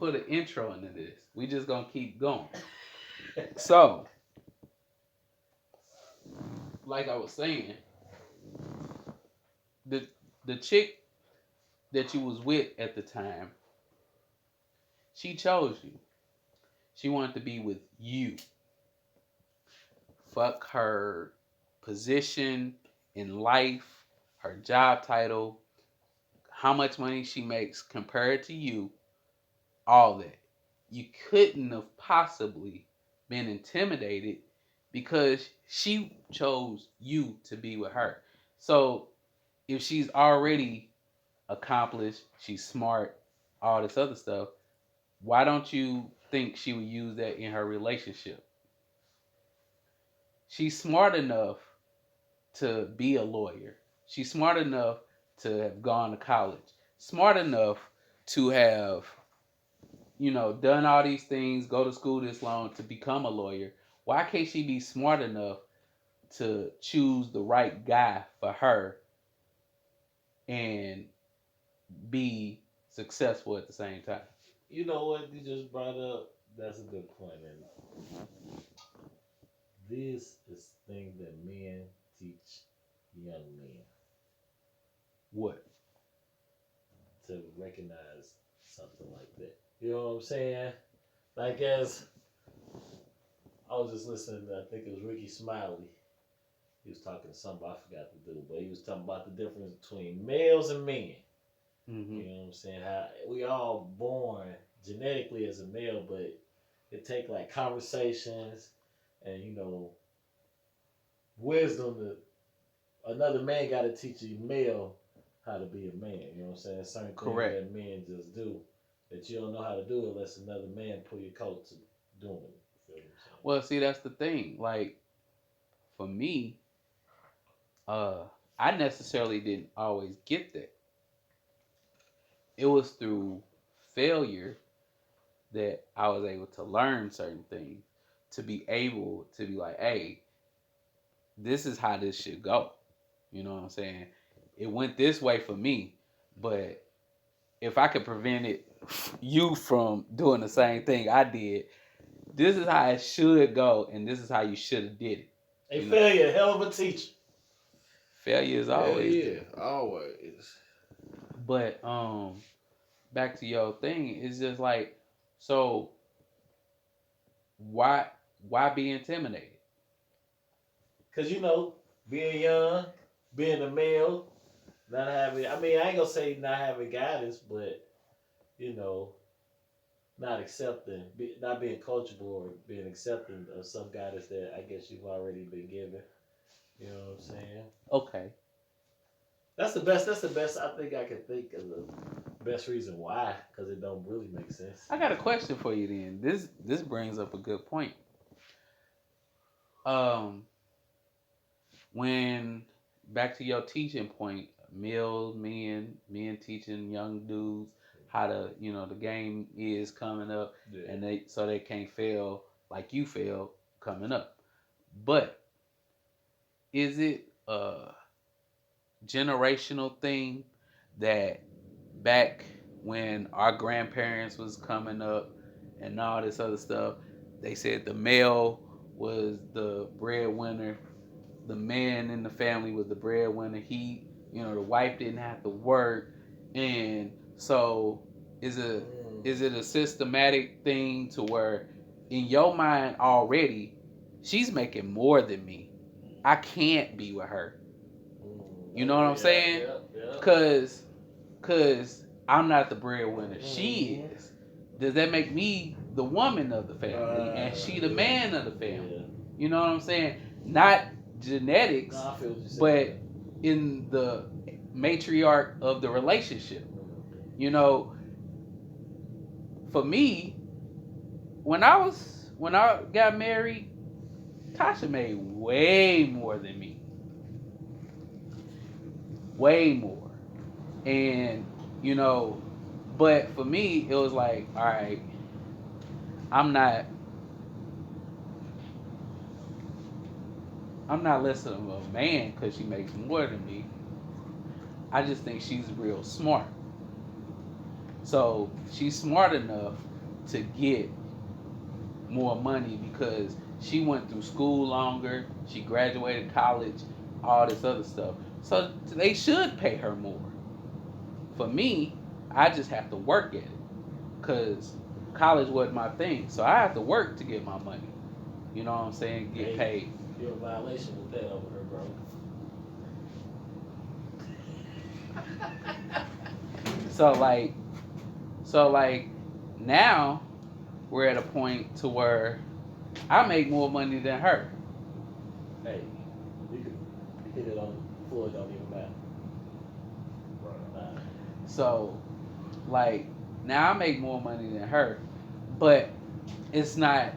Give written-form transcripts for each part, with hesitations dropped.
put an intro into this. We just gonna keep going. So, like I was saying, the the chick that you was with at the time, she chose you. She wanted to be with you. Fuck her position in life, her job title, how much money she makes compared to you, all that. You couldn't have possibly been intimidated because she chose you to be with her. So if she's already accomplished, she's smart, all this other stuff, why don't you think she would use that in her relationship? She's smart enough to be a lawyer. She's smart enough to have gone to college. Smart enough to have, done all these things, go to school this long to become a lawyer. Why can't she be smart enough to choose the right guy for her and be successful at the same time? You know what you just brought up? That's a good point. And this is thing that men teach young men What? to recognize something like that. You know what I'm saying? Like as I was just listening, I think it was Ricky Smiley. He was talking to somebody, I forgot the dude, but he was talking about the difference between males and men. Mm-hmm. You know what I'm saying? How we all born genetically as a male, but it take like conversations and wisdom to another man got to teach a male how to be a man. You know what I'm saying? Certain things Correct. that men just do that you don't know how to do unless another man pull your coat to doing it. You feel what I'm saying? Well, see, that's the thing. Like, for me, uh, I necessarily didn't always get that. It was through failure that I was able to learn certain things, to be able to be like, hey, this is how this should go. You know what I'm saying? It went this way for me, but if I could prevent it, you from doing the same thing I did, this is how it should go, and this is how you should have did it. A You know, failure, hell of a teacher. failure is Yeah, always yeah, there. always. But back to your thing, it's just like, so why why be intimidated? Cause being young, being a male, not having I mean, I ain't gonna say not having guidance, but you know, not accepting, not being coachable or being accepting of some guidance that I guess you've already been given. You know what I'm saying? Okay, That's the best. That's the best. I think I can think of the best reason why, because it don't really make sense. I got a question for you then. This brings up a good point. Um, when back to your teaching point, males, men teaching young dudes how to, the game is coming up, Yeah. and they can't fail like you failed coming up. But is it a generational thing that back when our grandparents was coming up and all this other stuff, they said the male was the breadwinner, the man in the family was the breadwinner. The wife didn't have to work, and so is it is it a systematic thing to where in your mind already she's making more than me. I can't be with her. You know what I'm Yeah, saying? yeah, yeah. Cause I'm not the breadwinner. She Mm-hmm. is. Does that make me the woman of the family and she the Yeah, man of the family? yeah. You know what I'm saying? Not No, genetics, I feel what you're but saying. in the matriarch of the relationship. Mm-hmm. You know, for me, when I got married, Tasha made way more than me. Way more. And, you know, but for me, it was like, all right, I'm not I'm not less of a man because she makes more than me. I just think she's real smart. So she's smart enough to get more money because she went through school longer, she graduated college, all this other stuff. So they should pay her more. For me, I just have to work at it because college wasn't my thing. So I have to work to get my money. You know what I'm saying? Get Hey, paid. you're a violation with that over there, bro. So like, so like now we're at a point to where I make more money than her. Hey, you can hit it on the floor, it don't even matter. Nah. So like now I make more money than her, but it's not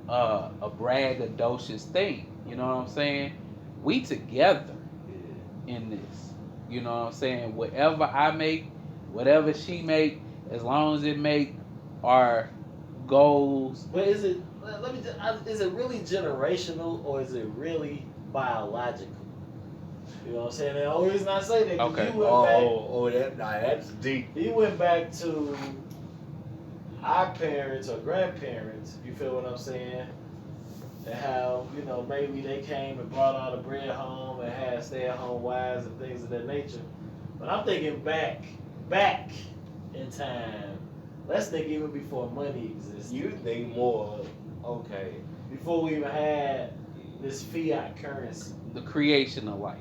a braggadocious thing. You know what I'm saying? We together Yeah. in this. You know what I'm saying? Whatever I make, whatever she make, as long as it make our goals. But is it? Let me. Is it really generational or is it really biological? You know what I'm saying? And the only reason I say that because Okay. you went back. That's deep. He went back to our parents or grandparents. You feel what I'm saying? And how maybe they came and brought all the bread home and had stay-at-home wives and things of that nature. But I'm thinking back in time. Let's think even before money existed. You think more, okay. Before we even had this fiat currency. The creation of life.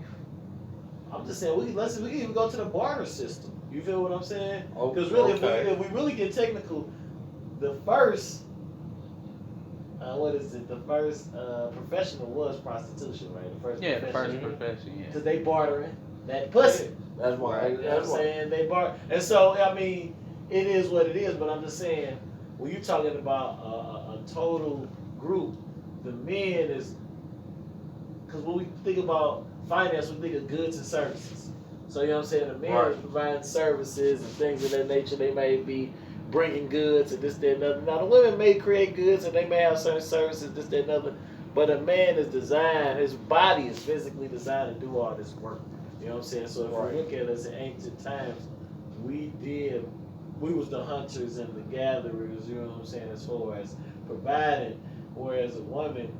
I'm just saying we can even go to the barter system. You feel what I'm saying? Oh, Because really, okay. if we really get technical, the first what is it? The first professional was prostitution, right? The first Yeah, the first profession. profession. Yeah. Because they bartering that pussy. That's why. You know what I'm saying? They barter, and so I mean, it is what it is. But I'm just saying, when you're talking about a total group, the men is because when we think about finance, we think of goods and services. So you know what I'm saying? The men Right. is providing services and things of that nature. They may be bringing goods and this, that, and other. Now the women may create goods and they may have certain services, this, that, and other. But a man is designed, his body is physically designed to do all this work. You know what I'm saying? So if Right. we look at us in ancient times, we was the hunters and the gatherers, you know what I'm saying, as far as providing, whereas a woman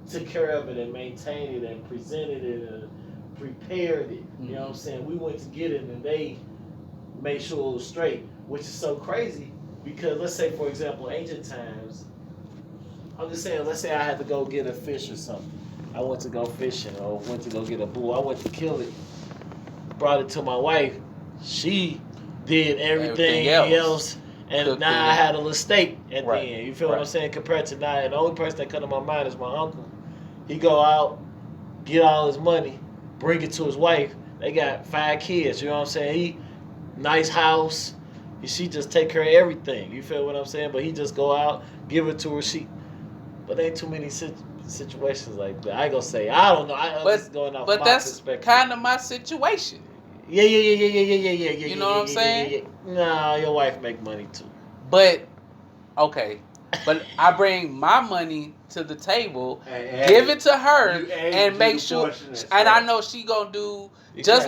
took care of it and maintained it and presented it and prepared it. You know what I'm saying? We went to get it and they made sure it was straight, which is so crazy because let's say, for example, ancient times, I'm just saying, let's say I had to go get a fish or something. I went to go fishing or went to go get a bull. I went to kill it, brought it to my wife. She did everything else. And Cooked now it. I had a little steak at Right. the end. You feel what I'm Right. saying? Compared to now, and the only person that come to my mind is my uncle. He go out, get all his money, bring it to his wife. They got 5 kids. You know what I'm saying? He nice house. She just take care of everything. You feel what I'm saying? But he just go out, give it to her. But ain't too many situations like that. I ain't gonna say. I don't know. I'm just going off But my that's perspective. kind of my situation. Yeah. You know what I'm saying? Nah, your wife make money too. But okay, but I bring my money to the table, And give it to her, you add and to make the sure. portion as And I well. know she gonna do Exactly. just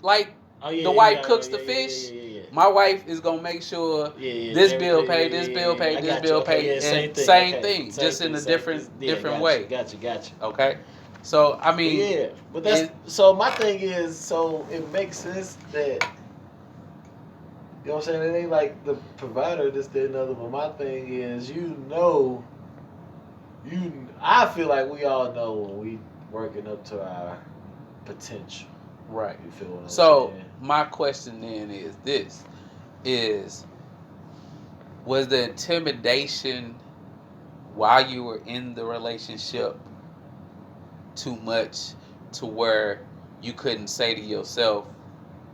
like Oh, yeah, the yeah, wife yeah, cooks yeah, the yeah, fish. Yeah. My wife is gonna make sure Yeah, this bill everything, paid, this bill paid, I this got bill you. Okay, paid, yeah, and same thing. same Okay, thing, same just in thing, a same different thing. Yeah, different gotcha, way. Gotcha. Okay, so I mean, Yeah, but that's so. My thing is, so it makes sense that you know what I'm saying. It ain't like the provider, this, that, and other. But my thing is, I feel like we all know when we working up to our potential. right. You feel what I'm So saying? my question then is this: is was the intimidation while you were in the relationship too much to where you couldn't say to yourself,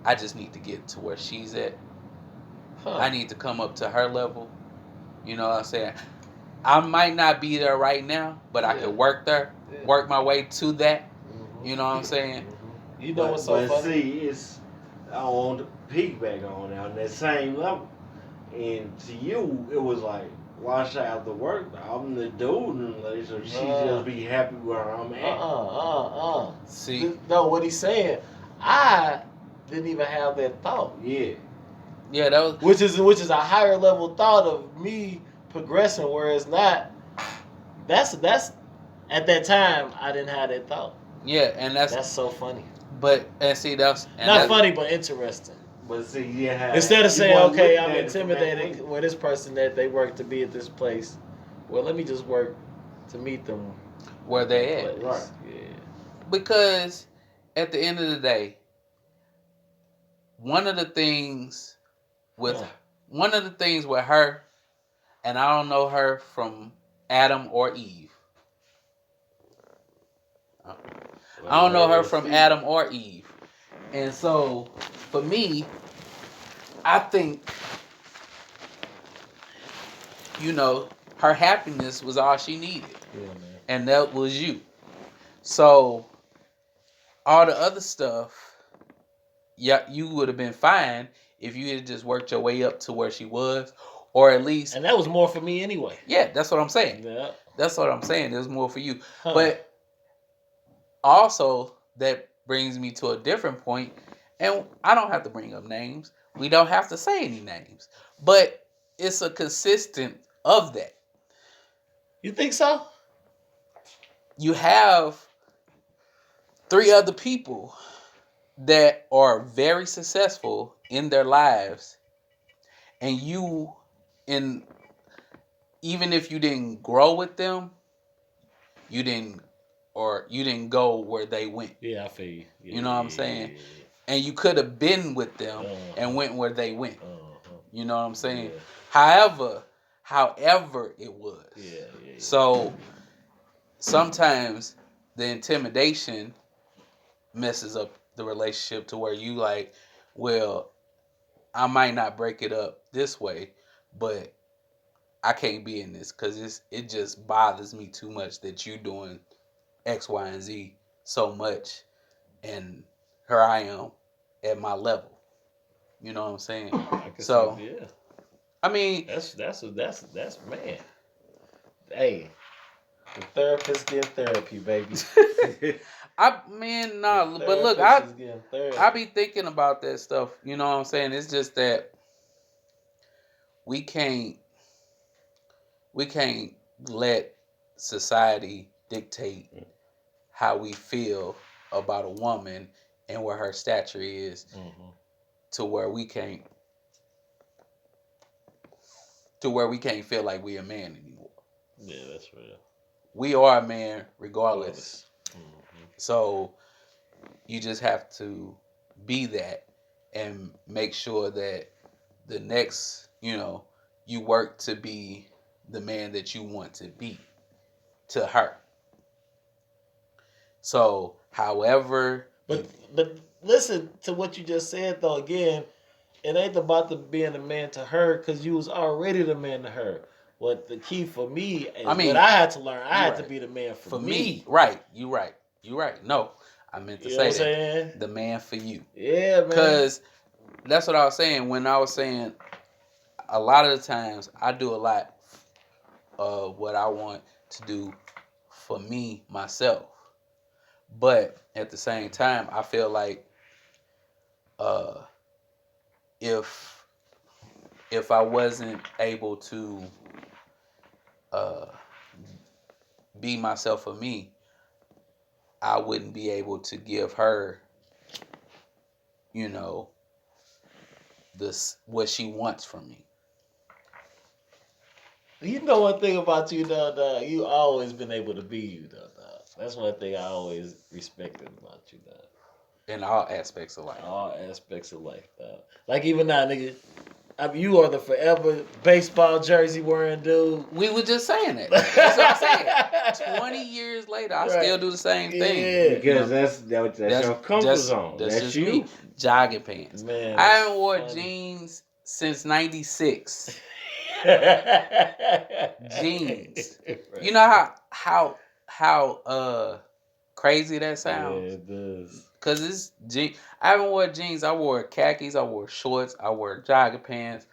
I just need to get to where she's at. I need to come up to her level. You know what I'm saying? I might not be there right now, but I could work there, work my way to that. You know what I'm saying? You know what's so but funny? see, it's I want to piggyback on that same level. And to you, it was like, why should I have to work? I'm the dude in the relationship. She just be happy where I'm at. See, No, what he's saying, I didn't even have that thought. Yeah. Yeah, that was. which is a higher level thought of me progressing. Where it's not. That's at that time I didn't have that thought. Yeah, and that's. That's so funny. But and see that's and Not that's funny, but interesting. But see, yeah, Instead of you saying, wasn't okay, looking I'm at it from that intimidated angle. with this person that they work to be at this place. Well, let me just work to meet them where at that they at. place. Right. Yeah. Because at the end of the day, one of the things with one of the things with her, and I don't know her from Adam or Eve. I don't know her from Adam or Eve. And so for me, I think, you know, her happiness was all she needed. Yeah, man. And that was you. So all the other stuff, yeah, you would have been fine if you had just worked your way up to where she was, or at least. And that was more for me anyway. Yeah, that's what I'm saying. Yeah. That's what I'm saying. There's more for you, Huh. but also that brings me to a different point, and I don't have to bring up names. We don't have to say any names, but it's a consistent of that. You think so? You have 3 other people that are very successful in their lives, and you, in even if you didn't grow with them, you didn't you didn't go where they went. Yeah, I feel you. Yeah, You know what I'm saying? And you could have been with them and went where they went. You know what I'm saying? Yeah. However it was. Yeah. So sometimes the intimidation messes up the relationship to where you like, well, I might not break it up this way, but I can't be in this because it just bothers me too much that you doing X, Y, and Z so much, and here I am at my level. You know what I'm saying? I can So see, yeah. I mean, That's man. Hey, the therapist getting therapy, baby. but look, I be thinking about that stuff. You know what I'm saying? It's just that we can't let society dictate how we feel about a woman and where her stature is, to where we can't feel like we a man anymore. Yeah, that's real. We are a man regardless. So you just have to be that and make sure that the next, you work to be the man that you want to be to her. So, however, but listen to what you just said though. Again, it ain't about the being a man to her because you was already the man to her. What the key for me is what I had to learn. I had to be the man for me. Right. You right. No, I meant to say that. Saying? The man for you. Yeah, man. Because that's what I was saying when I was saying a lot of the times I do a lot of what I want to do for me, myself. But at the same time, I feel like if I wasn't able to be myself for me, I wouldn't be able to give her, this what she wants from me. You know one thing about you, dog. You always been able to be you, dog. That's one thing I always respected about you, dog. In all aspects of life. All aspects of life, dog. Like even now, nigga. I mean, you are the forever baseball jersey wearing dude. We were just saying that. That's what I'm saying. 20 years later, I still do the same thing. Yeah. Because that's your comfort zone. That's just you. Me. Jogging pants. Man, I haven't worn jeans since '96. Jeans. Right. You know how crazy that sounds? Yeah, it does. Cause it's jeans. I haven't worn jeans. I wore khakis. I wore shorts. I wore jogging pants.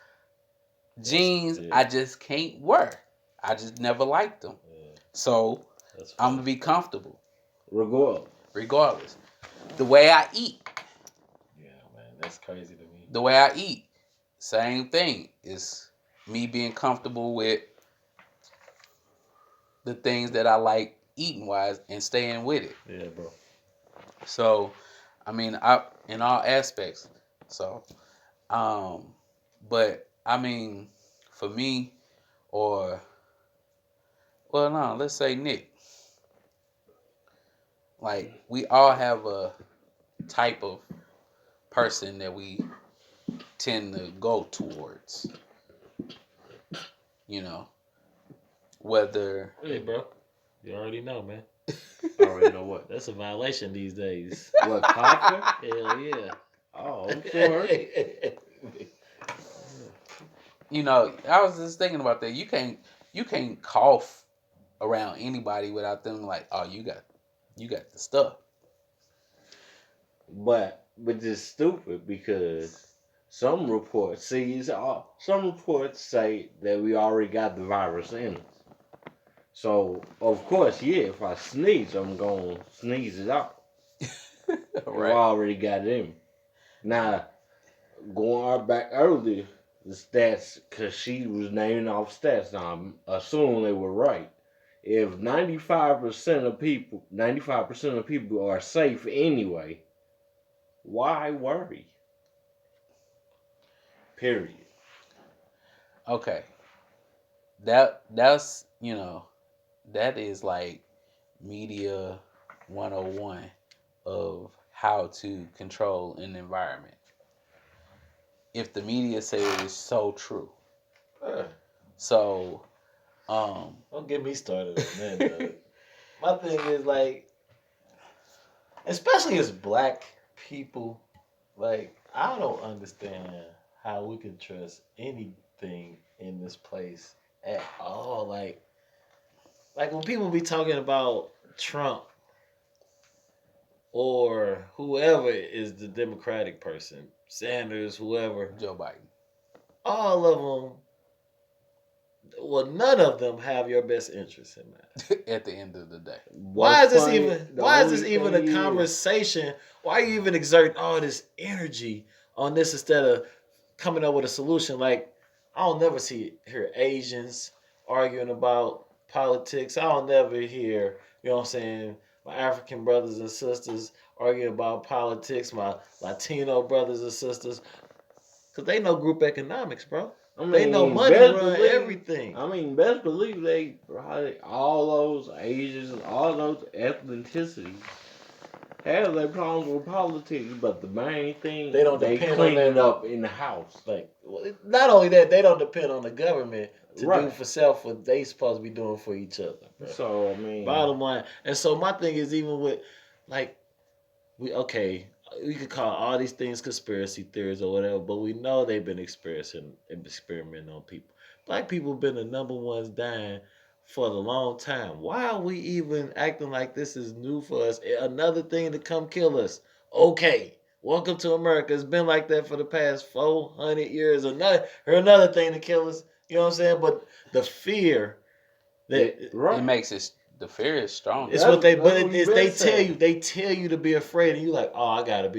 Jeans, I just can't wear. I just never liked them. Yeah. So I'm gonna be comfortable. Regardless. The way I eat. Yeah, man, that's crazy to me. The way I eat. same thing. It's me being comfortable with the things that I like eating wise and staying with it. Yeah, bro. So, I mean, I in all aspects. So, um, but I mean, for me, or well, no, let's say Nick. Like we all have a type of person that we tend to go towards. You know, whether Hey, bro. You already know, man. I already know what. That's a violation these days. What, coughing? Hell yeah. Oh, I'm sorry. I was just thinking about that. You can't cough around anybody without them like, oh, you got the stuff. But it's stupid because some reports some reports say that we already got the virus in us. So of course, yeah, if I sneeze, I'm gonna sneeze it out. If I Right. already got it in me. Now, going back earlier, the stats, because she was naming off stats, now I'm assuming they were right. If 95% of people are safe anyway, why worry? Period. Okay. That's that is like media 101 of how to control an environment. If the media say it is so true. So, Don't get me started on that, dog. My thing is like, especially as black people, like I don't understand how we can trust anything in this place at all. Like when people be talking about Trump or whoever is the Democratic person, Sanders, whoever, Joe Biden. all of them, well, none of them have your best interest in mind. At the end of the day. Why is this funny, even? the Why is only this even a thing is- conversation? Why are you even exerting all this energy on this instead of coming up with a solution? Like I don't never hear Asians arguing about politics. I don't never hear, you know what I'm saying, my African brothers and sisters arguing about politics. My Latino brothers and sisters, because they know group economics, bro. I They know mean, money best run believe. everything. I mean, best believe they probably all those Asians and all those ethnicities have their problems with politics, but the main thing They don't depend on clean it that. up in the house. Like, well, not only that, they don't depend on the government to do Right. for self what they supposed to be doing for each other. Bro. So I mean, Bottom line, and so my thing is even with like we could call all these things conspiracy theories or whatever, but we know they've been experimenting on people. Black people have been the number ones dying for the long time. Why are we even acting like this is new for us? Another thing to come kill us. Okay. Welcome to America. It's been like that for the past 400 years. Another thing to kill us. You know what I'm saying? But the fear that right. It makes it the fear is stronger. it's what they, That's but what we it's been they tell saying. you. They tell you to be afraid, and you like, oh, I got.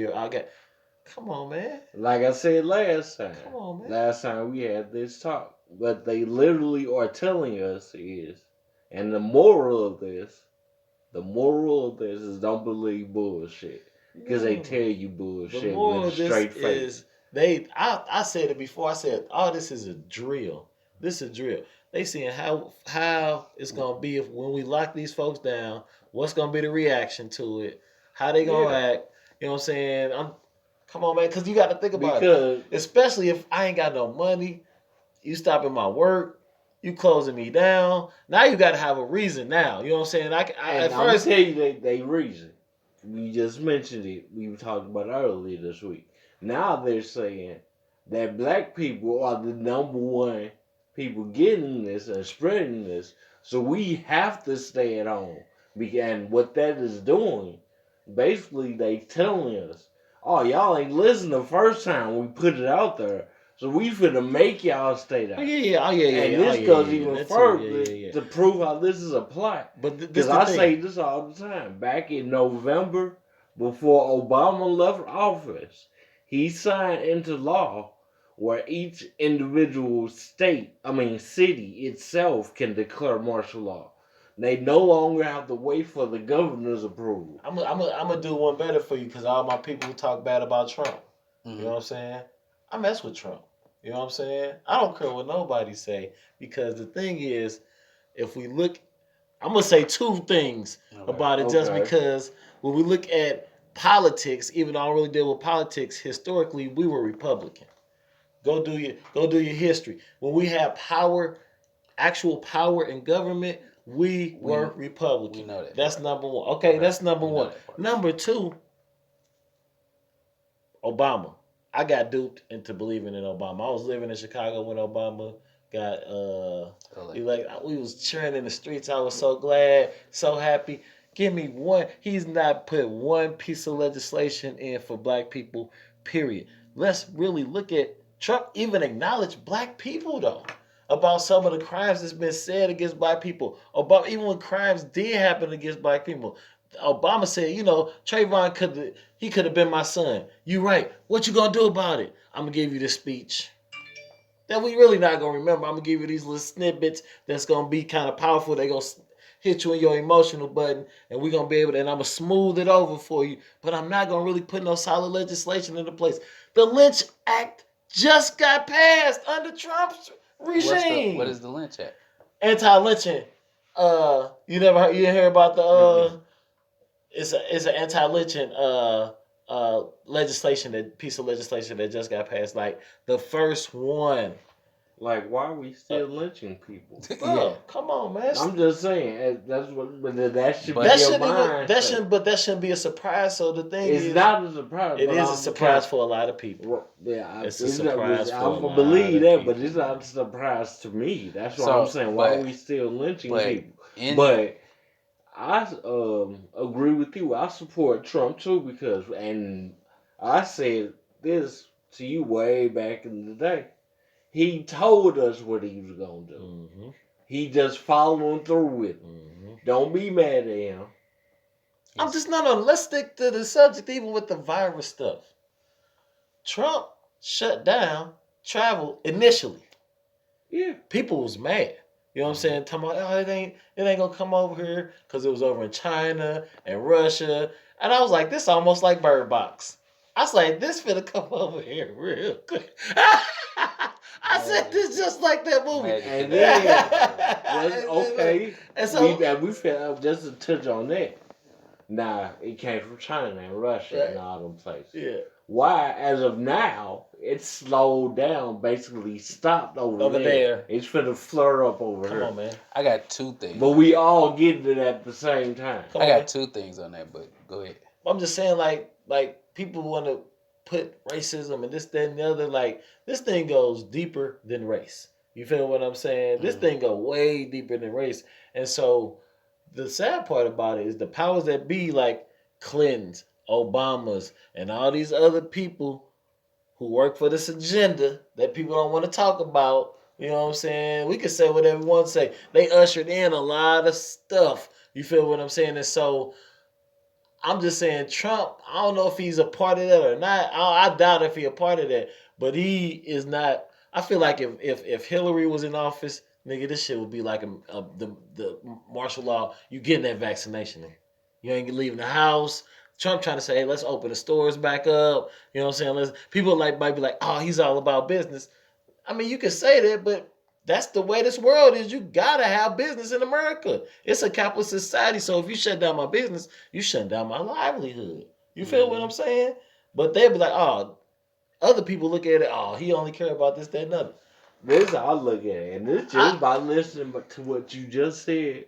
Come on, man. Like I said last time. Come on, man. Last time we had this talk, what they literally are telling us is, and the moral of this is don't believe bullshit because they tell you The bullshit moral with of a this straight face. is I said it before. I said, oh, this is a drill. This is a drill. They seeing how it's gonna be if when we lock these folks down. What's gonna be the reaction to it? How they gonna Yeah. act? You know what I'm saying? Come on, man, because you got to think about it. Because Especially if I ain't got no money, you stopping my work, you closing me down. Now you got to have a reason. Now you know what I'm saying. At I'm gonna first, tell you they reason. We just mentioned it. We were talking about it earlier this week. Now they're saying that black people are the number one people getting this and spreading this, so we have to stay at home. And what that is doing, basically, they telling us, "Oh, y'all ain't listen the first time we put it out there, so we finna make y'all stay there." oh yeah, And this goes even That too. further to prove how this is a plot. But this Because the I thing. say this all the time. Back in November, before Obama left office, he signed into law where each individual city itself can declare martial law. They no longer have to wait for the governor's approval. I'm gonna do one better for you because all my people who talk bad about Trump. You know Mhm. what I'm saying? I mess with Trump. You know what I'm saying? I don't care what nobody say because the thing is, if we look, I'm gonna say two things Okay. about it just Okay. because when we look at politics, even though I don't really deal with politics, historically we were Republican. Go do your history. When we had power, actual power in government, we were We Republican. know that That's part. number one. Okay, Okay. that's number We know one. that part. Number two, Obama. I got duped into believing in Obama. I was living in Chicago when Obama got elected. We was cheering in the streets. I was so glad, so happy. Give me one. He's not put one piece of legislation in for black people. Period. Let's really look at Trump. Even acknowledge black people though about some of the crimes that's been said against black people. Obama, even when crimes did happen against black people, Obama said, Trayvon could have been my son. You right. What you gonna do about it? I'm gonna give you this speech that we really not gonna remember. I'm gonna give you these little snippets that's gonna be kind of powerful. They gonna hit you in your emotional button, and we gonna be able to. And I'm gonna smooth it over for you. But I'm not gonna really put no solid legislation into place. The Lynch Act just got passed under Trump's regime. What is the Lynch Act? Anti-lynching. You didn't hear about the it's an anti-lynching legislation, that piece of legislation that just got passed, like the first one. Like, why are we still lynching people? Bro, come on, man. I'm just saying that's what. But that should That be your shouldn't mindset. that shouldn't be a surprise. So the thing It's is, not a surprise. it but is a I'm surprise for a lot of people. Yeah, It's a surprise for a I lot believe of that, people. but it's not a surprise to me. That's what So, I'm saying. Why but- are we still lynching but people? in But I agree with you. I support Trump too and I said this to you way back in the day. He told us what he was gonna do. Mm-hmm. He just following through with it. Mm-hmm. Don't be mad at him. I'm just not on. Let's stick to the subject, even with the virus stuff. Trump shut down travel initially. Yeah. People was mad. You know what I'm saying? Talking about, oh, it ain't gonna come over here because it was over in China and Russia. And I was like, this almost like Bird Box. I was like, this finna come over here real quick. I said this just like that movie. And then, okay, And so we felt just to touch on that. Nah, it came from China and Russia Right. and all them places. yeah, Why, as of now, it's slowed down, basically stopped over there. It's finna flare up over Come here. on, man. I got two things. But we all getting it at the same time. Come I on, got man. two things on that, but go ahead. I'm just saying, like people want to put racism and this, that, and the other. Like this thing goes deeper than race. You feel what I'm saying? This Mhm. thing go way deeper than race. And so the sad part about it is the powers that be, like Clintons, Obamas, and all these other people who work for this agenda that people don't want to talk about. You know what I'm saying? We can say whatever we want to say. They ushered in a lot of stuff. You feel what I'm saying? And so I'm just saying Trump, I don't know if he's a part of that or not. I doubt if he's a part of that. But he is not. I feel like if Hillary was in office, nigga, this shit would be like the martial law. You getting that vaccination in. You ain't leaving the house. Trump trying to say, hey, let's open the stores back up. You know what I'm saying? People might be like, oh, he's all about business. I mean, you can say that, but that's the way this world is. You gotta have business in America. It's a capitalist society. So if you shut down my business, you shut down my livelihood. You feel what I'm saying? But they'll be like, oh, other people look at it, oh, he only care about this, that, and other. This is how I look at it. And this just by listening to what you just said,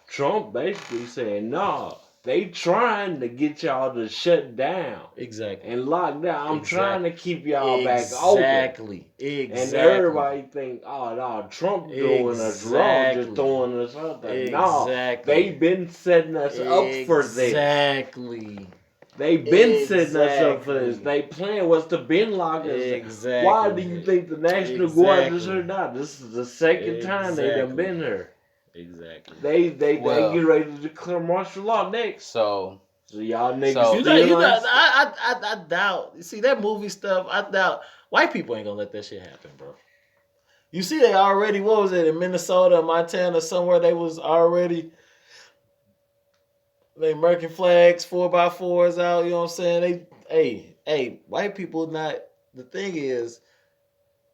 Trump basically saying, nah, they trying to get y'all to shut down Exactly. and lock down. I'm Exactly. trying to keep y'all back open. Exactly. And everybody think, oh no, Trump doing us wrong, just throwing us out there. Exactly. No, they've been setting us up for this. Exactly. They've been setting us up for this. They plan was to been locking us. Exactly. Why do you think the National Guard is here now? This is the second time they done been here. Exactly. They get Well- ready to declare martial law next. So So y'all niggas So- You still know, ain't- I doubt. You see that movie stuff? I doubt White people ain't gonna let that shit happen, bro. You see, they already, what was it, in Minnesota, Montana, somewhere they was already, they American flags, 4x4s out, you know what I'm saying? Hey, white people not, the thing is,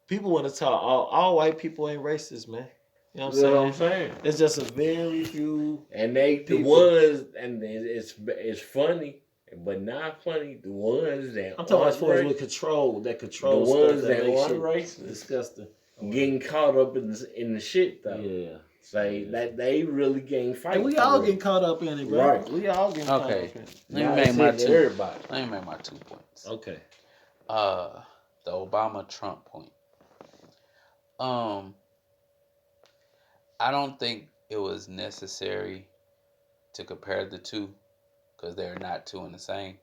people want to talk, all white people ain't racist, man. You know what I'm You know what I'm saying? saying? It's just a very few. And they the people. ones, and it's funny, but not funny. The ones that I'm talking aren't as far as racist, with control, that the control ones stuff that that makes aren't shit racist, disgusting. getting caught up in the shit though. Yeah. Say that they really getting fight. And we for all it. getting caught up in it, bro. Right. We all getting caught Okay. up in it. Let Now me make it's my hitting 2. everybody. Let me make my 2 points. Okay. The Obama Trump point. I don't think it was necessary to compare the two because they're not two and the same.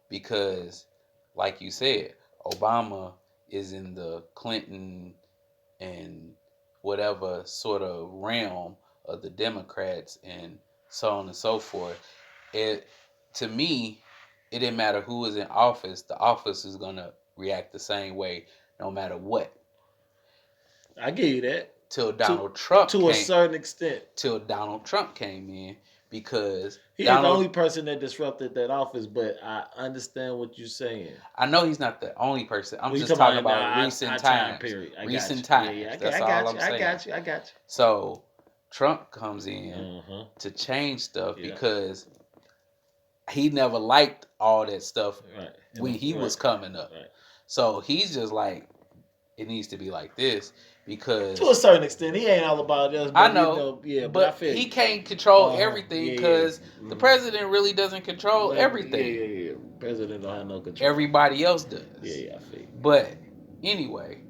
Because, like you said, Obama is in the Clinton and whatever sort of realm of the Democrats and so on and so forth. It, to me, it didn't matter who was in office. The office is gonna react the same way, no matter what. I give you that. Till Donald Trump to a certain extent. Till Donald Trump came in, because he is the only person that disrupted that office. But I understand what you're saying. I know he's not the only person. I'm just talking talking about recent times. Period. Recent times. Yeah, That's all I'm saying. I got you. So Trump comes in to change stuff because he never liked all that stuff when he was coming up. Right. So he's just like, it needs to be like this. Because to a certain extent, he ain't all about us. But I know, but I feel he can't control everything because the president really doesn't control everything. Yeah. President don't have no control. Everybody else does. Yeah, I feel. But anyway,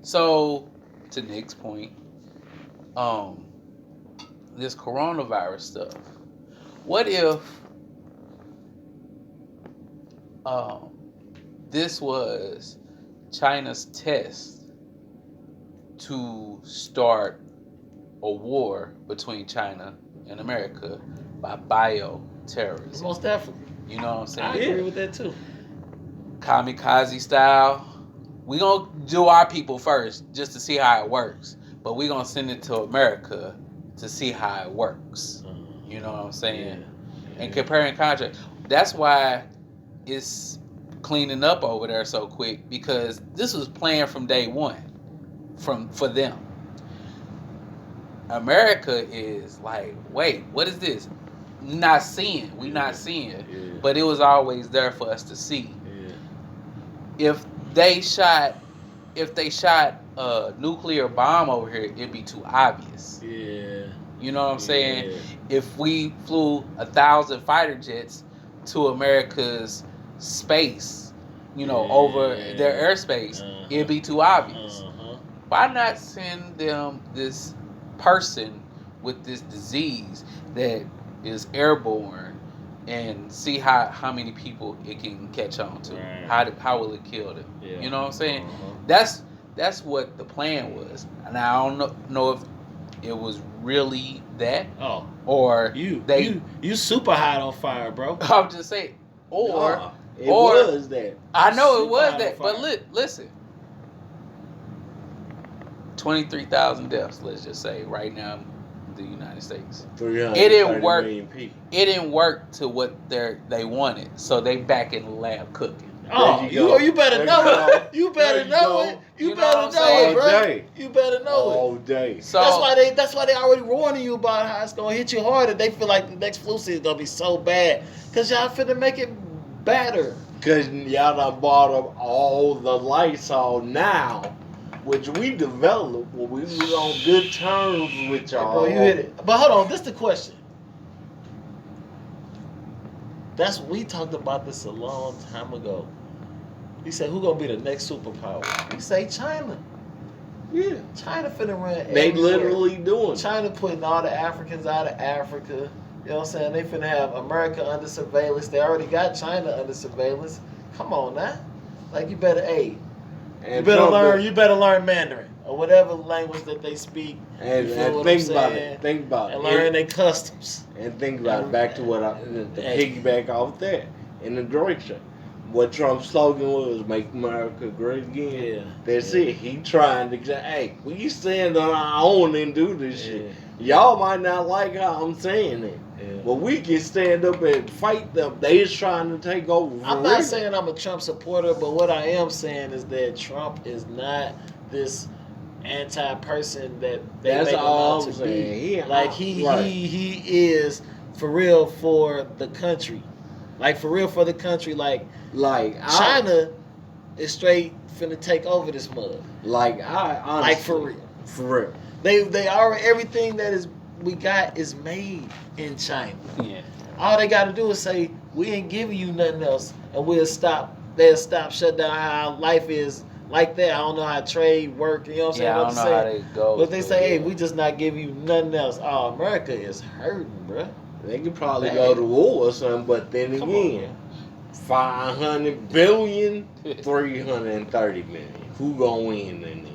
so to Nick's point, this coronavirus stuff. What if this was China's test to start a war between China and America by bioterrorism? Most definitely. You know what I'm saying? I agree with that too. Kamikaze style. We gonna do our people first just to see how it works, but we gonna send it to America to see how it works. You know what I'm saying? Yeah. And compare and contrast. That's why it's cleaning up over there so quick, because this was planned from day one. For them, America is like, wait, what is this? We not seeing, but it was always there for us to see. Yeah. If they shot a nuclear bomb over here, it'd be too obvious. Yeah, you know what I'm saying? If we flew 1,000 fighter jets to America's space, over their airspace, it'd be too obvious. Why not send them this person with this disease that is airborne and see how many people it can catch on to? Right. How will it kill them? Yeah. You know what I'm saying? That's what the plan was. And I don't know if it was really that. Oh. Or you super hot on fire, bro. I'm just saying. Or it was that. I know it was that. But listen. 23,000 deaths, let's just say, right now in the United States. It didn't work. It didn't work to what they wanted, so they back in the lab cooking. Oh, you better know it. You better know it. You better know it, bro. You better know it all day. So that's why they already warning you about how it's gonna hit you harder. They feel like the next flu season is gonna be so bad because y'all finna make it better. Because y'all done bought up all the Lysol now, which we developed when we was on good terms with y'all. Bro, you hit it. But hold on, this is the question. We talked about this a long time ago. He said, who gonna be the next superpower? We say China. Yeah. China finna run everywhere. They literally doing. China putting all the Africans out of Africa. You know what I'm saying? They finna have America under surveillance. They already got China under surveillance. Come on now. Like you better, you better learn Mandarin or whatever language that they speak. And think about it. And learn their customs. And think about it. Back to what piggyback off that. Integration. what Trump's slogan was, "Make America Great Again." Yeah. That's Yeah. it. He trying to say, hey, we stand on our own and do this Yeah. shit. Y'all might not like how I'm saying it, Yeah. but we can stand up and fight them. They is trying to take over for I'm real. not saying I'm a Trump supporter, but what I am saying is that Trump is not this anti-person that they That's make him all out I'm to saying. be. He, Like right. he is for real for the country. Like for real for the country. Like China is straight finna take over this mud. I honestly, Like for real. For real. They are everything that is we got is made in China. Yeah. All they gotta do is say, we ain't giving you nothing else, and they'll stop, shut down how life is like that. I don't know how trade work, you know what I'm saying? Yeah, I don't know how they go. But they say, hey, we just not giving you nothing else. Oh, America is hurting, bruh. They could probably Bad. go to war or something, but then Come again, 500 billion, 330 million. Who gonna win in the end?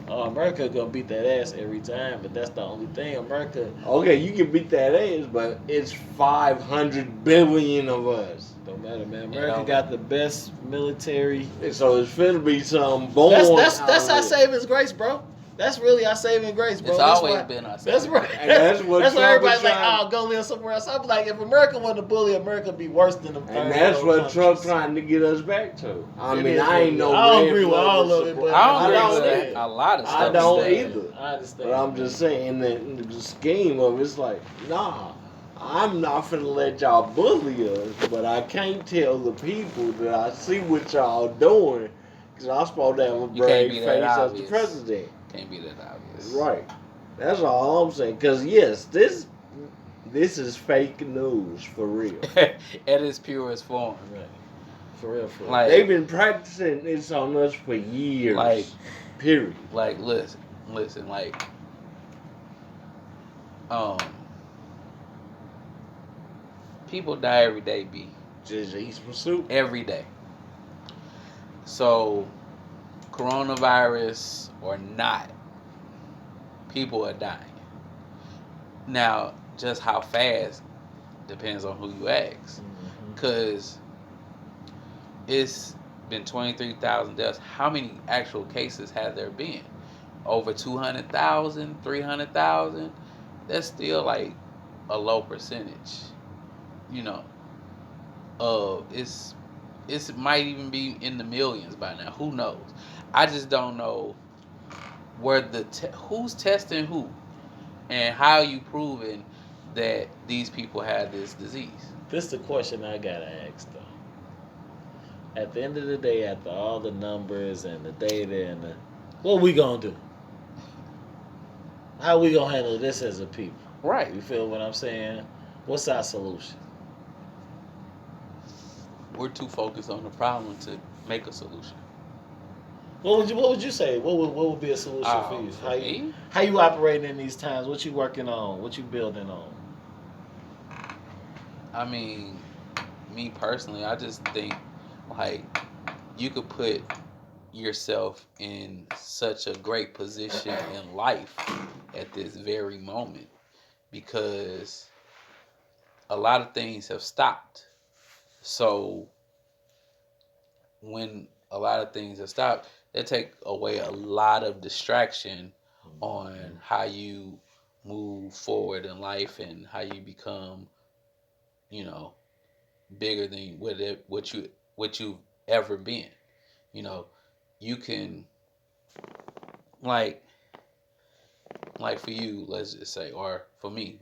America gonna beat that ass every time, but that's the only thing. America. Okay, you can beat that ass, but it's 500 billion of us. Don't matter, man. America got the best military. So it's finna be some born. That's our saving grace, bro. That's really our saving grace, bro. It's always been our saving That's right. grace. And that's what that's why Trump everybody's is like, trying- oh, go live somewhere else. I'm like, if America wasn't a bully, America would be worse than them. And that's what Trump's trying to get us back to. I mean, I ain't no. I don't agree with all of it, but I don't agree agree with a lot of stuff. I don't he either. said. I understand. But I'm just saying, in the scheme of it's like, nah, I'm not finna let y'all bully us, but I can't tell the people that I see what y'all doing, because I'm supposed to have a You can't brave be face that as the obvious. president. Can't be that obvious. Right. That's all I'm saying. Because, yes, this is fake news, for real. At its purest form. Right. For real, for real. Like, They've been practicing this on us for years. Like, period. Like, listen, like, people die every day, B. Just eat some soup. Every day. So, coronavirus or not, people are dying. Now, just how fast depends on who you ask. Because it's been 23,000 deaths. How many actual cases have there been? Over 200,000, 300,000? That's still like a low percentage. You know, it's might even be in the millions by now. Who knows? I just don't know where who's testing who, and how you proving that these people have this disease. This is the question I gotta ask though. At the end of the day, after all the numbers and the data and what we gonna do? How we gonna handle this as a people? Right. You feel what I'm saying? What's our solution? We're too focused on the problem to make a solution. What would you say? What would be a solution for you? For me? How you operating in these times? What you working on? What you building on? I mean, me personally, I just think like you could put yourself in such a great position in life at this very moment, because a lot of things have stopped. So when a lot of things have stopped, they take away a lot of distraction on how you move forward in life and how you become, you know, bigger than what you've ever been. You know, you can like for you, let's just say, or for me,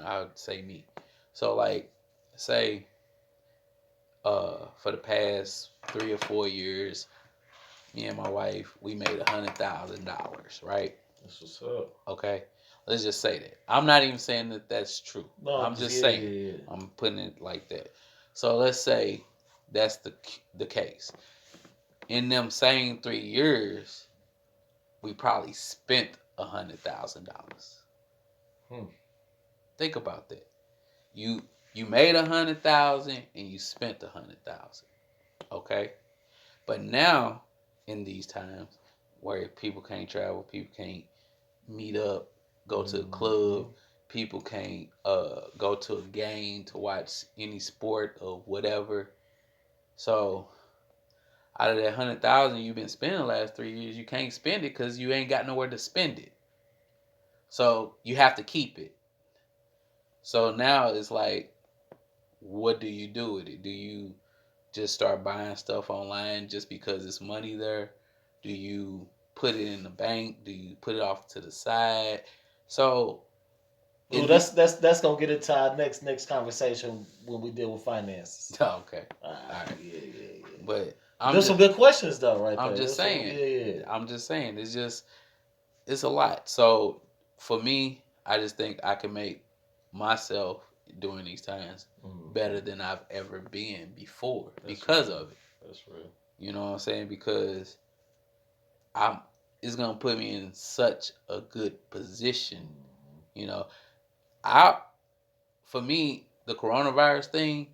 I would say me. So like, say, for the past 3 or 4 years, me and my wife, we made $100,000, right? That's what's up. Okay, let's just say that. I'm not even saying that that's true. No, I'm just saying. Yeah. I'm putting it like that. So let's say that's the case. In them same 3 years, we probably spent $100,000. Think about that. You made 100,000 and you spent 100,000. Okay, but now in these times where people can't travel, people can't meet up, go to a club, people can't go to a game to watch any sport or whatever. So out of that 100,000 you've been spending the last 3 years, you can't spend it because you ain't got nowhere to spend it. So you have to keep it. So now it's like, what do you do with it? Do you just start buying stuff online just because it's money there? Do you put it in the bank? Do you put it off to the side? So Ooh, it that's gonna get into our next conversation when we deal with finances. oh, okay. All All right. yeah. But There's some good questions though, right I'm there. just saying. Yeah. I'm just saying. It's a lot. So for me, I just think I can make myself during these times better than I've ever been before because real. of it. That's real. You know what I'm saying? Because I'm it's gonna put me in such a good position. You know, I for me the coronavirus thing,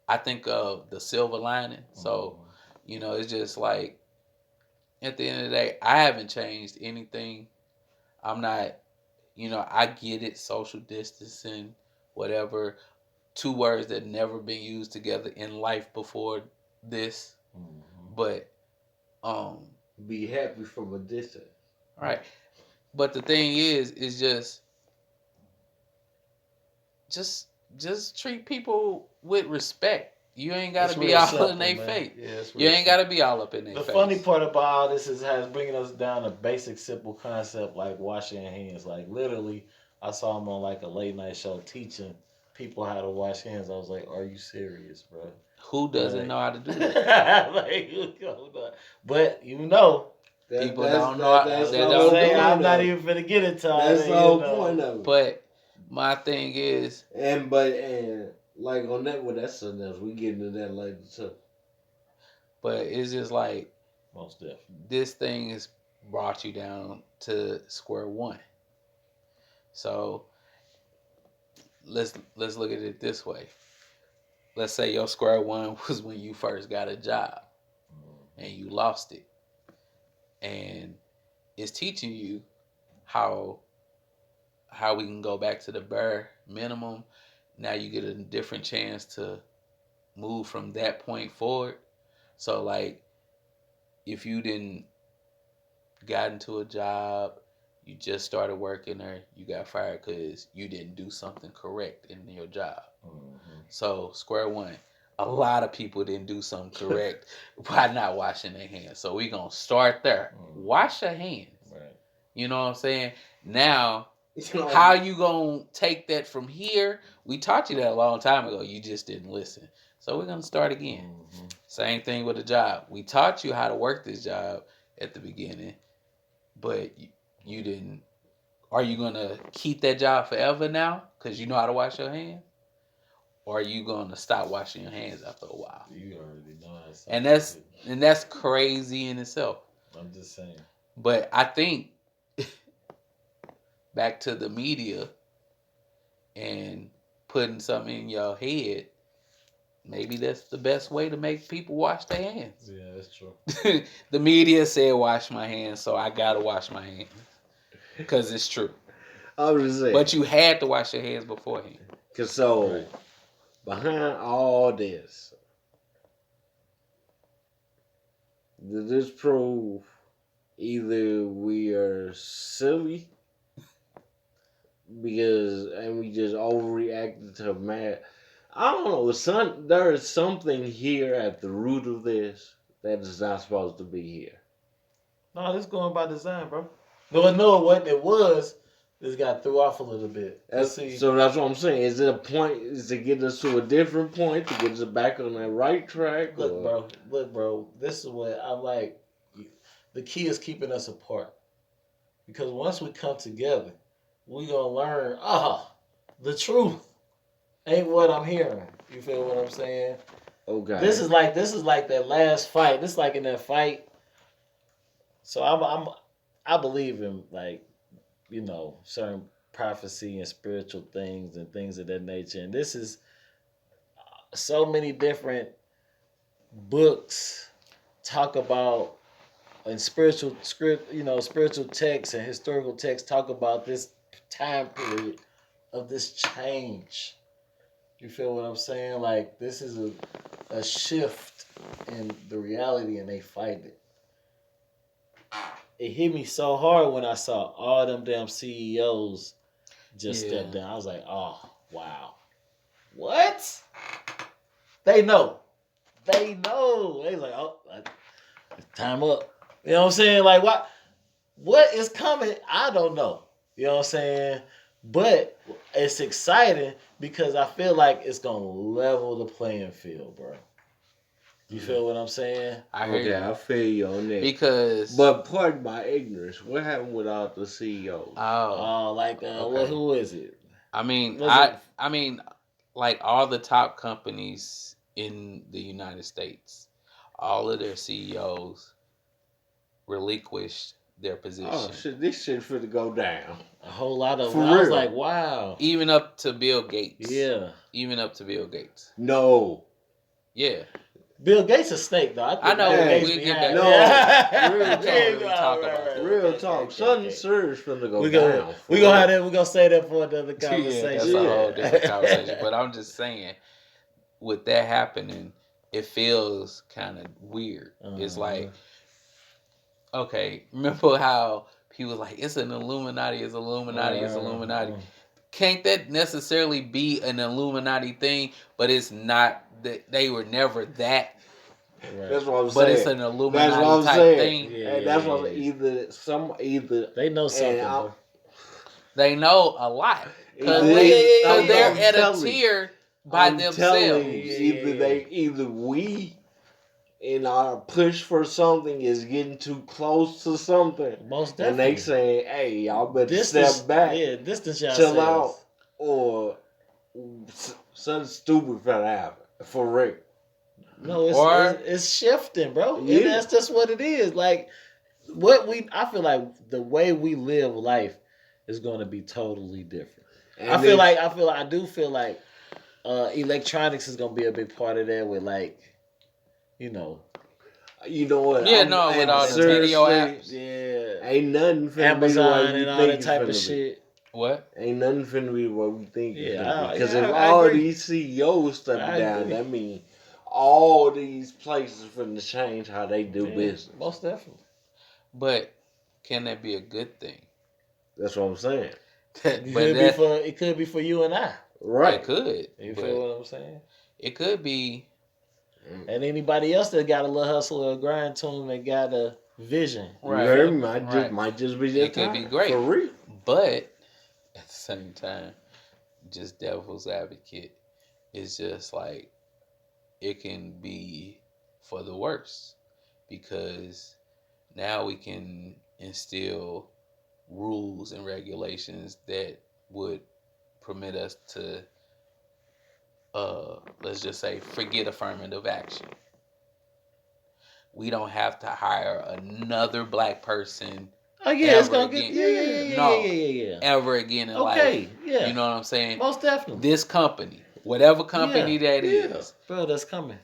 I think of the silver lining. So, it's just like at the end of the day, I haven't changed anything. I'm not, I get it, social distancing, whatever. Two words that never been used together in life before this. But Be happy from a distance. right. But the thing is just just treat people with respect. You ain't gotta It's be real all simple, in their man. face. Yeah, it's You real ain't simple. gotta be all up in their The face. funny part about all this has bringing us down to basic, simple concept like washing your hands. Like literally, I saw him on like a late night show teaching people how to wash hands. I was like, "Are you serious, bro?" Who doesn't know how to do that? But you know, People don't know how, That's they the don't whole do saying it. point I'm not of it. even finna get into all That's that. the whole You know. point of it. But my thing is, And like on that one, that's something else. We get into that later too. but it's just like Most definitely. this thing has brought you down to square one. So let's look at it this way. Let's say your square one was when you first got a job and you lost it, and it's teaching you how we can go back to the bare minimum. Now you get a different chance to move from that point forward. So like if you didn't got into a job, you just started working there, you got fired because you didn't do something correct in your job. So square one, a lot of people didn't do something correct by not washing their hands. So we gonna start there. Wash your hands. Right. You know what I'm saying? Now, how you gonna take that from here? We taught you that a long time ago. You just didn't listen. So we're gonna start again. Same thing with a job. We taught you how to work this job at the beginning, but you didn't. Are you gonna keep that job forever now because you know how to wash your hands? Or are you gonna stop washing your hands after a while? You already know that. And that's crazy in itself. I'm just saying. But I think back to the media and putting something in your head, maybe that's the best way to make people wash their hands. Yeah, that's true. The media said wash my hands, so I gotta wash my hands because it's true. I was just saying. But you had to wash your hands beforehand. Cause so behind all this, did this prove either we are silly and we just overreacted to mad. I don't know. There is something here at the root of this that is not supposed to be here. No, this going by design, bro. No, what it was. This got threw off a little bit. So that's what I'm saying. Is it a point? Is it get us to a different point to get us back on that right track? Look, bro. This is what I like. The key is keeping us apart, because once we come together, we gonna learn. The truth ain't what I'm hearing. You feel what I'm saying? Okay. This is like that last fight. This is like in that fight. So I believe in certain prophecy and spiritual things and things of that nature. And this is so many different books talk about and spiritual texts and historical texts talk about this time period of this change. You feel what I'm saying? Like this is a shift in the reality and they fight it. It hit me so hard when I saw all them damn CEOs just Yeah. step down. I was like, oh wow, what? They know. They know. They like, oh, time up. You know what I'm saying? Like what is coming? I don't know. You know what I'm saying? But it's exciting because I feel like it's gonna level the playing field, bro. You feel what I'm saying? I hear Okay, I you. feel you on that. Because But pardon my ignorance, what happened with all the CEOs? oh, Like okay. who is it? I mean, Was it? I mean, like all the top companies in the United States, all of their CEOs relinquished their position. Oh shit, this shit finna go down. A whole lot of For them. I was real. like, wow. Even up to Bill Gates. Yeah. Even up to Bill Gates. No. Yeah. Bill Gates a snake though. I know. Bill Gates We'll be get happy. back. No. Yeah. Real We can't really talk about that. Real talk. Something serious finna go We down. gonna have that. We gonna say that for another Yeah, conversation. that's a whole different conversation. But I'm just saying, with that happening, it feels kind of weird. It's like, okay, remember how people was like, it's an Illuminati, it's Illuminati, it's Illuminati. Can't that necessarily be an Illuminati thing? But it's not that they were never that. Right. That's what I'm saying. But it's an That's Illuminati what I'm type saying. thing. And that's what either They know something. Bro. They know a lot because Either- they're I'm at a telling you. tier by I'm themselves. telling you, either we in our push for something is getting too close to something, Most and definitely. they saying, "Hey, y'all better Distance, step back, distance chill yourselves. out," or something stupid finna happen for real. No, Or- it's shifting, bro. Yeah. And that's just what it is. Like I feel like the way we live life is going to be totally different. And I do feel like electronics is going to be a big part of that. With like, you know what? Yeah, no, with all the video apps. Yeah, ain't nothing finna Amazon be the way we and all think that it's type finna of be. shit. What? Ain't nothing finna be what we think it's Yeah, gonna be. Because I if all agree. these CEOs stepping I down, agree. that means all these places finna change how they do Yeah, business. most definitely. But can that be a good thing? That's what I'm saying. It could be for you and I. Right. It could. You but feel what I'm saying? It could be. And anybody else that got a little hustle or grind to them that got a vision. Right. You heard me? Right. Might just be It just could be time. great. For real. But at the same time, just devil's advocate, it's just like it can be for the worse because now we can instill rules and regulations that would permit us to let's just say forget affirmative action. We don't have to hire another black person Oh yeah, it's gonna again. get yeah. Ever again in Okay, life. yeah. You know what I'm saying? Most definitely. This company, whatever company that Yeah. is, Bro, that's coming.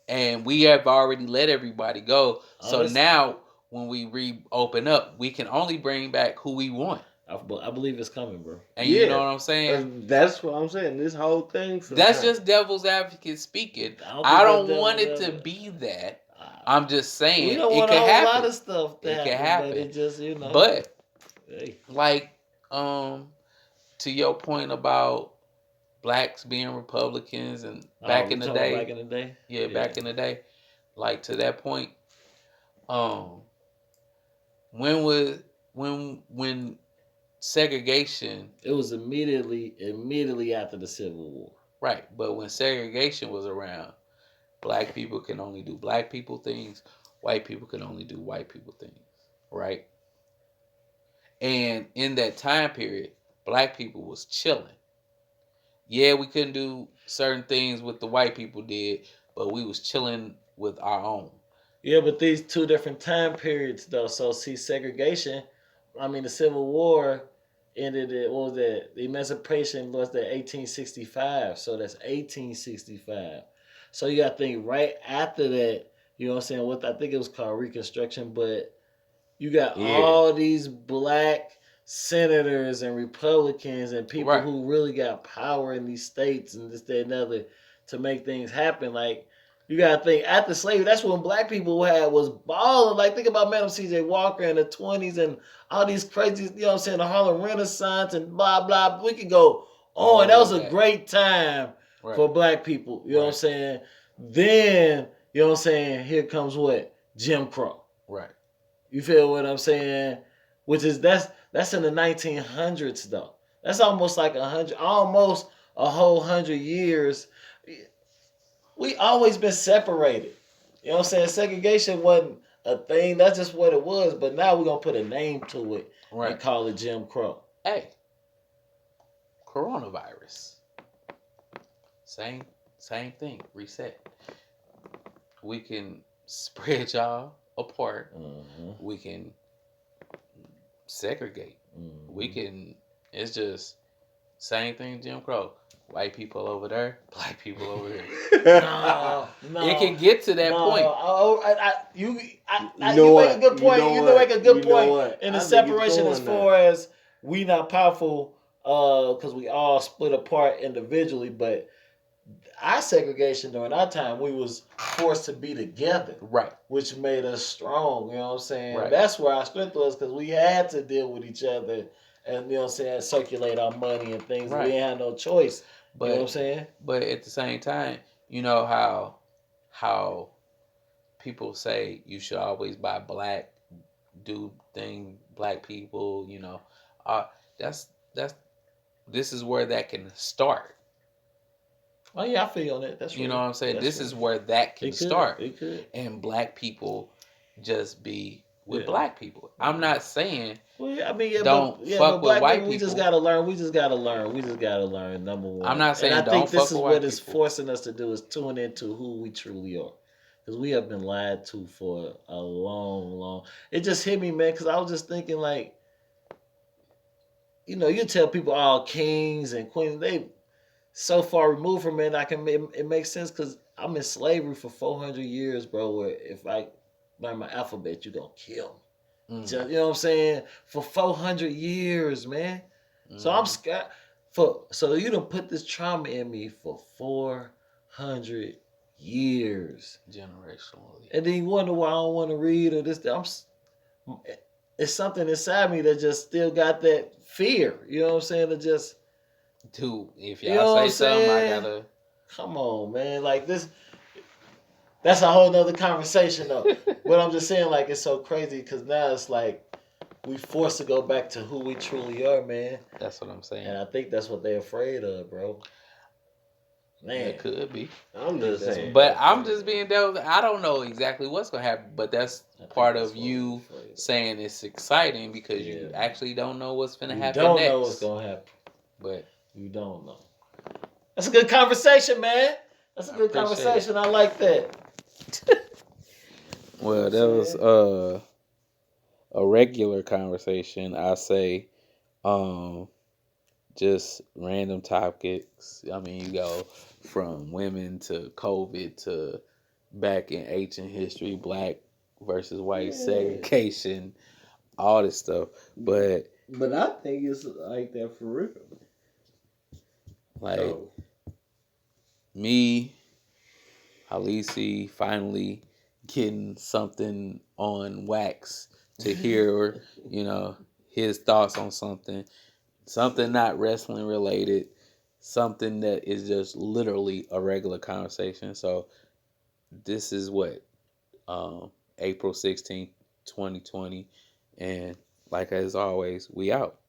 and we have already let everybody go. So Honest- now when we reopen up, we can only bring back who we want. I believe it's coming, bro. And Yeah. you know what I'm saying? That's what I'm saying. This whole thing. That's just devil's advocate speaking. I don't want it to be that. I'm just saying We don't it want could a whole happen. lot of stuff to It happen, can happen. but it just But hey. like to your point about blacks being Republicans and back in the day. Back in the day? Yeah, back in the day. Like to that point, when segregation, it was immediately after the Civil War. right, but when segregation was around, black people can only do black people things, white people can only do white people things, right? And in that time period, black people was chilling. Yeah, we couldn't do certain things what the white people did, but we was chilling with our own. Yeah, but these two different time periods though. So see, segregation. I mean, the Civil War ended at what was that? The Emancipation was that 1865. So that's 1865. So you got to think right after that. You know what I'm saying? What I think it was called Reconstruction, but you got all these black senators and Republicans and people who really got power in these states and this, that, and other to make things happen. Like, You gotta think after slavery, that's when black people was balling. Like think about Madam C.J. Walker in the 20s and all these crazy, you know what I'm saying, the Harlem Renaissance and blah blah. We could go on. That was a great time for black people. You know what I'm saying? Then, you know what I'm saying, here comes what? Jim Crow. Right. You feel what I'm saying? Which is that's in the 1900s though. That's almost like almost a whole 100 years. We always been separated. You know what I'm saying? Segregation wasn't a thing. That's just what it was. But now we're gonna put a name to it and call it Jim Crow. Hey, coronavirus. Same thing. Reset. We can spread y'all apart. Mm-hmm. We can segregate. Mm-hmm. We can. It's just same thing. Jim Crow. White people over there, black people over here. No. It can get to that point. You make a good point. You make a good point in the separation as far as we not powerful because we all split apart individually, but our segregation during our time, we was forced to be together. Right. Which made us strong, you know what I'm saying? Right. That's where our strength was because we had to deal with each other and, you know what I'm saying, circulate our money and things. Right. We didn't have no choice. But, you know what I'm saying? But at the same time, you know how people say you should always buy black, do thing, black people, you know. This is where that can start. Oh yeah, I feel on that. That's you know what I'm saying. This is where that can start. It could. And black people just be with black people. I'm not saying don't fuck with white people. We just gotta learn. We just gotta learn. Number one. I'm not saying and I don't think this fuck is with what white it's people. forcing us to do is tune into who we truly are. Because we have been lied to for a long. It just hit me, man. Because I was just thinking, like, you know, you tell people all kings and queens, they so far removed from it. It makes sense because I'm in slavery for 400 years, bro. Where if I learn my alphabet, you gonna kill me. Just, you know what I'm saying? For 400 years, man. So I'm scared. So you done put this trauma in me for 400 years, generationally, and then you wonder why I don't want to read or this. It's something inside me that just still got that fear. You know what I'm saying? To just. Dude, if y'all say something, I gotta. Come on, man. Like this. That's a whole nother conversation, though. But I'm just saying, like, it's so crazy because now it's like we forced to go back to who we truly are, man. That's what I'm saying. And I think that's what they're afraid of, bro. Man, it could be. I'm just saying. But I'm just being devil's. I don't know exactly what's gonna happen, but that's part of you saying it's exciting because you actually don't know what's gonna happen. You don't next. know what's gonna happen, but you don't know. That's a good conversation, man. That's a good conversation. I like that. Well, that was a regular conversation. I say, just random topics. I mean, you go from women to COVID to back in ancient history, black versus white segregation, all this stuff. But I think it's like that for real. Like me, Halisi, finally getting something on wax to hear, you know, his thoughts on something not wrestling related, something that is just literally a regular conversation. So this is what, April 16th, 2020. And like as always, we out.